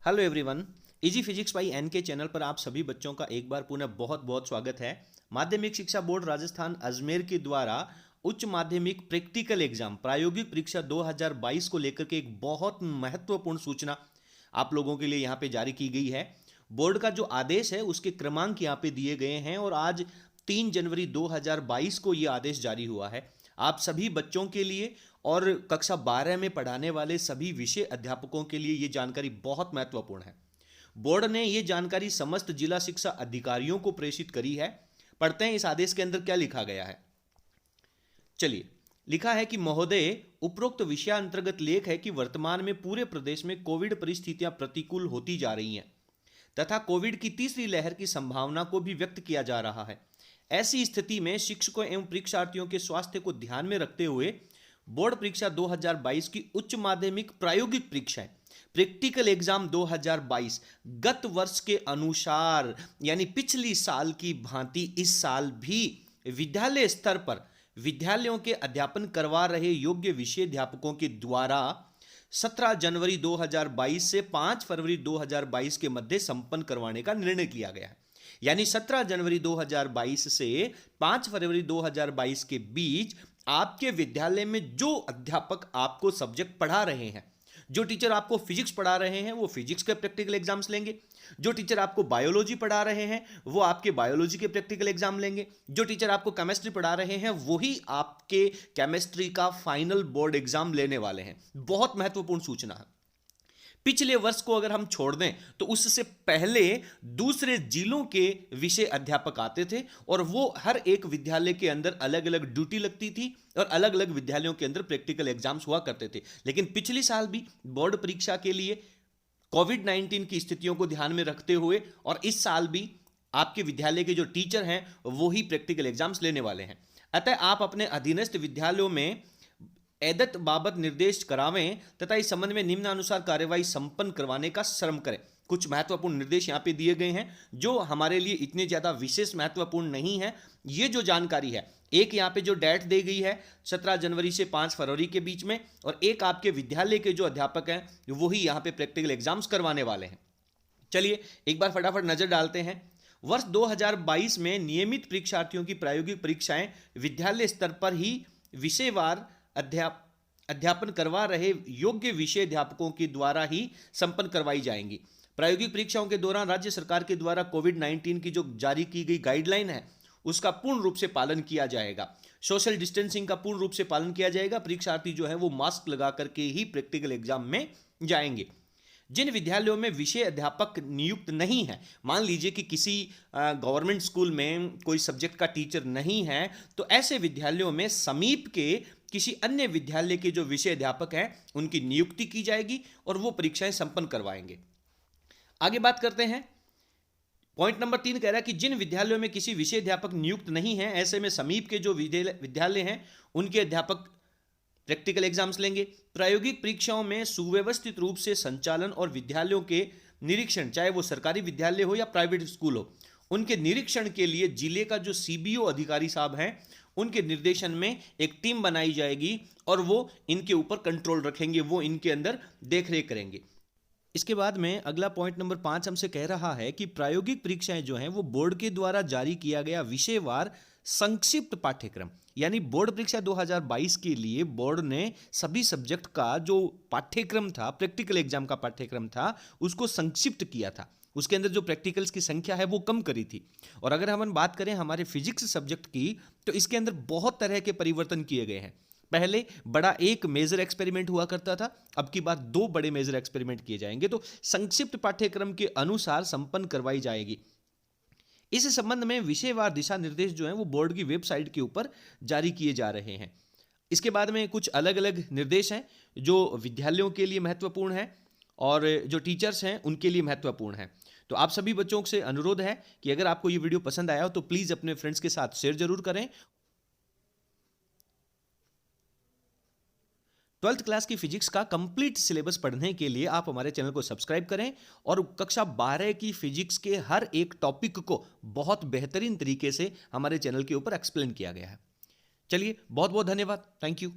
Hello everyone, easy physics by N के channel पर आप सभी बच्चों का एक बार पुनः बहुत बहुत स्वागत है। माध्यमिक शिक्षा बोर्ड राजस्थान अजमेर के द्वारा उच्च माध्यमिक प्रैक्टिकल एग्जाम प्रायोगिक परीक्षा 2022 को लेकर के एक बहुत महत्वपूर्ण सूचना आप लोगों के लिए यहाँ पे जारी की गई है। बोर्ड का जो आदेश है उसके क्रमांक यहाँ पे दिए गए हैं और आज 3 जनवरी 2022 को ये आदेश जारी हुआ है। आप सभी बच्चों के लिए और कक्षा 12 में पढ़ाने वाले सभी विषय अध्यापकों के लिए ये जानकारी बहुत महत्वपूर्ण है। बोर्ड ने ये जानकारी समस्त जिला शिक्षा अधिकारियों को प्रेषित करी है। पढ़ते हैं इस आदेश के अंदर क्या लिखा गया है। चलिए, लिखा है कि महोदय, उपरोक्त विषयांतर्गत लेख है कि वर्तमान में पूरे प्रदेश में कोविड परिस्थितियां प्रतिकूल होती जा रही हैं तथा कोविड की तीसरी लहर की संभावना को भी व्यक्त किया जा रहा है। ऐसी स्थिति में शिक्षकों एवं परीक्षार्थियों के स्वास्थ्य को ध्यान में रखते हुए बोर्ड परीक्षा 2022 की उच्च माध्यमिक प्रायोगिक परीक्षाएं प्रैक्टिकल एग्जाम 2022 गत वर्ष के अनुसार यानी पिछली साल की भांति इस साल भी विद्यालय स्तर पर विद्यालयों के अध्यापन करवा रहे योग्य विषय अध्यापकों के द्वारा 17 जनवरी 2022 से 5 फरवरी 2022 के मध्य संपन्न करवाने का निर्णय लिया गया है। यानी 17 जनवरी 2022 से 5 फरवरी 2022 के बीच आपके विद्यालय में जो अध्यापक आपको सब्जेक्ट पढ़ा रहे हैं, जो टीचर आपको फिजिक्स पढ़ा रहे हैं वो फिजिक्स के प्रैक्टिकल एग्जाम्स लेंगे, जो टीचर आपको बायोलॉजी पढ़ा रहे हैं वो आपके बायोलॉजी के प्रैक्टिकल एग्जाम लेंगे, जो टीचर आपको केमिस्ट्री पढ़ा रहे हैं वही आपके केमिस्ट्री का फाइनल बोर्ड एग्जाम लेने वाले हैं। बहुत महत्वपूर्ण सूचना है। पिछले वर्ष को अगर हम छोड़ दें तो उससे पहले दूसरे जिलों के विषय अध्यापक आते थे और वो हर एक विद्यालय के अंदर अलग अलग ड्यूटी लगती थी और अलग अलग विद्यालयों के अंदर प्रैक्टिकल एग्जाम्स हुआ करते थे। लेकिन पिछले साल भी बोर्ड परीक्षा के लिए कोविड-19 की स्थितियों को ध्यान में रखते हुए और इस साल भी आपके विद्यालय के जो टीचर हैं वो ही प्रैक्टिकल एग्जाम्स लेने वाले हैं। अतः आप अपने अधीनस्थ विद्यालयों में एदत बाबत निर्देश करावें तथा इस संबंध में निम्नानुसार कार्यवाही संपन्न करवाने का श्रम करें। कुछ महत्वपूर्ण निर्देश यहाँ पे दिए गए हैं जो हमारे लिए इतने ज्यादा विशेष महत्वपूर्ण नहीं है। ये जो जानकारी है, एक यहाँ पे जो डेट दी गई है 17 जनवरी से 5 फरवरी के बीच में, और एक आपके विद्यालय के जो अध्यापक हैं वही यहाँ पे प्रैक्टिकल एग्जाम्स करवाने वाले हैं। चलिए एक बार फटाफट नजर डालते हैं। वर्ष 2022 में नियमित परीक्षार्थियों की प्रायोगिक परीक्षाएं विद्यालय स्तर पर ही विषयवार अध्यापन करवा रहे योग्य विषय अध्यापकों के द्वारा ही संपन्न करवाई जाएंगी। प्रायोगिक परीक्षाओं के दौरान राज्य सरकार के द्वारा कोविड-19 की जो जारी की गई गाइडलाइन है उसका पूर्ण रूप से पालन किया जाएगा। सोशल डिस्टेंसिंग का पूर्ण रूप से पालन किया जाएगा। परीक्षार्थी जो है वो मास्क लगा करके ही प्रैक्टिकल एग्जाम में जाएंगे। जिन विद्यालयों में विषय अध्यापक नियुक्त नहीं है, मान लीजिए कि किसी गवर्नमेंट स्कूल में कोई सब्जेक्ट का टीचर नहीं है, तो ऐसे विद्यालयों में समीप के किसी अन्य विद्यालय के जो विषय अध्यापक हैं उनकी नियुक्ति की जाएगी और वो परीक्षाएं संपन्न करवाएंगे। आगे बात करते हैं। पॉइंट नंबर 3 कह रहा है कि जिन विद्यालयों में किसी विषय अध्यापक नियुक्त नहीं है, ऐसे में समीप के जो विद्यालय हैं उनके अध्यापक प्रैक्टिकल एग्जाम्स लेंगे। प्रायोगिक परीक्षाओं में सुव्यवस्थित रूप से संचालन और विद्यालयों के निरीक्षण, चाहे वो सरकारी विद्यालय हो या प्राइवेट स्कूल हो, उनके निरीक्षण के लिए जिले का जो सीबीओ अधिकारी साहब हैं उनके निर्देशन में एक टीम बनाई जाएगी और वो इनके ऊपर कंट्रोल रखेंगे, वो इनके अंदर देखरेख करेंगे। इसके बाद में अगला पॉइंट नंबर 5 हमसे कह रहा है कि प्रायोगिक परीक्षाएं जो हैं वो बोर्ड के द्वारा जारी किया गया विषयवार संक्षिप्त पाठ्यक्रम, यानी बोर्ड परीक्षा 2022 के लिए बोर्ड ने सभी सब्जेक्ट का जो पाठ्यक्रम था, प्रैक्टिकल एग्जाम का पाठ्यक्रम था, उसको संक्षिप्त किया था। उसके अंदर जो प्रैक्टिकल्स की संख्या है वो कम करी थी। और अगर हम बात करें हमारे फिजिक्स सब्जेक्ट की तो इसके अंदर बहुत तरह के परिवर्तन किए गए हैं। पहले बड़ा एक मेजर एक्सपेरिमेंट हुआ करता था, अब की बात 2 बड़े मेजर एक्सपेरिमेंट किए जाएंगे। तो संक्षिप्त पाठ्यक्रम के अनुसार संपन्न करवाई जाएगी। इस संबंध में विषयवार दिशा निर्देश जो हैं वो बोर्ड की वेबसाइट के ऊपर जारी किए जा रहे हैं। इसके बाद में कुछ अलग अलग निर्देश हैं जो विद्यालयों के लिए महत्वपूर्ण है और जो टीचर्स हैं उनके लिए महत्वपूर्ण है। तो आप सभी बच्चों से अनुरोध है कि अगर आपको ये वीडियो पसंद आया हो तो प्लीज अपने फ्रेंड्स के साथ शेयर जरूर करें। 12th क्लास की फिजिक्स का कंप्लीट सिलेबस पढ़ने के लिए आप हमारे चैनल को सब्सक्राइब करें और कक्षा 12 की फिजिक्स के हर एक टॉपिक को बहुत बेहतरीन तरीके से हमारे चैनल के ऊपर एक्सप्लेन किया गया है। चलिए, बहुत बहुत धन्यवाद। Thank you.